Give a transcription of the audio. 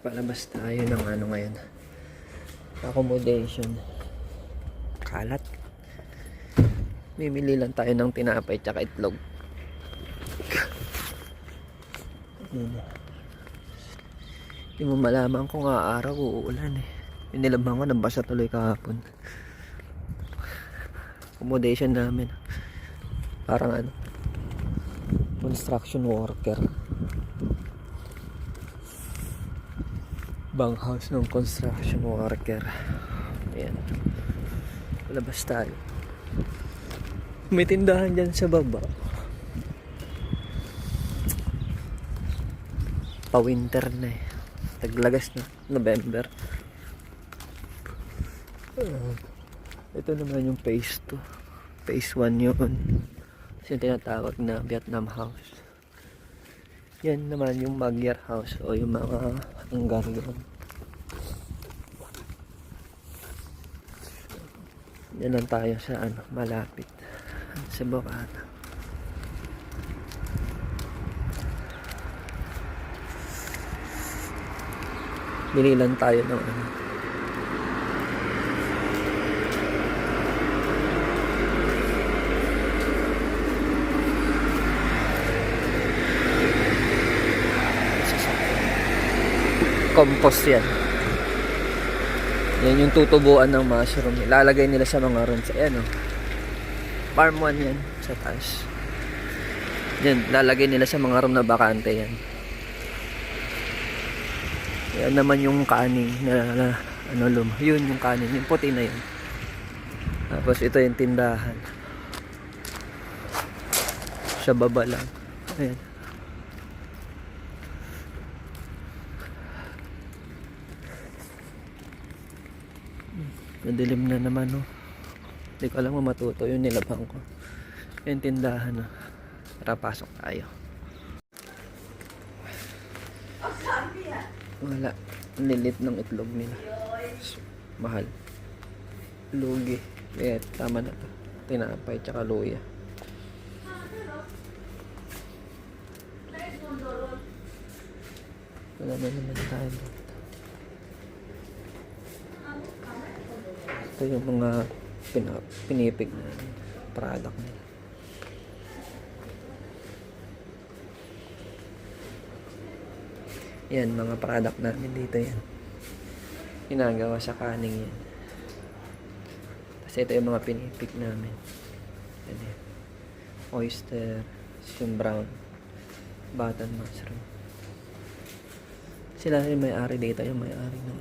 Palabas tayo ng ano ngayon, accommodation. Kalat. Mimili lang tayo ng tinapay tsaka itlog. Hindi mo malaman kung aaraw o uulan eh. Inilaban ko, nabasa tuloy kahapon. Accommodation namin, parang ano, construction worker. Bang house ng construction worker. Ayan. Labas tayo. May tindahan dyan sa baba. Pa-winter na eh. Taglagas na. November. Ito naman yung phase 2. Phase 1 yun. Kasi yung tinatawag na Vietnam House. Yan naman yung Magyar House o yung mga hanggar doon. Yan lang tayo sa ano, malapit sa Bocata. Bili lang tayo ng ano, compost yan. Yan yung tutubuan ng mushroom. Ilalagay nila sa mga rooms. Ayan o. Farm 1 yan. Sa taas. Yan. Lalagay nila sa mga room na bakante yan. Yan naman yung kanin na ano, yun yung kanin. Yung puti na yun. Tapos ito yung tindahan. Sa baba lang. Ayan. Madilim na naman, no. Hindi ko alam kung matuto yung nilabang ko. Yung tindahan, no. Tara, pasok tayo. Wala. Lilit ng itlog nila. Mahal. Lugi. Kaya tama na to. Tinapay tsaka luya. Wala na naman tayo. Ito yung mga pinipig na product nila. Yan, mga product namin dito yan. Ginagawa sa kaning yan. Kasi ito yung mga pinipig namin. Yan yan. Oyster, yung brown, button mushroom. Sila rin may-ari dito, yung may-ari ng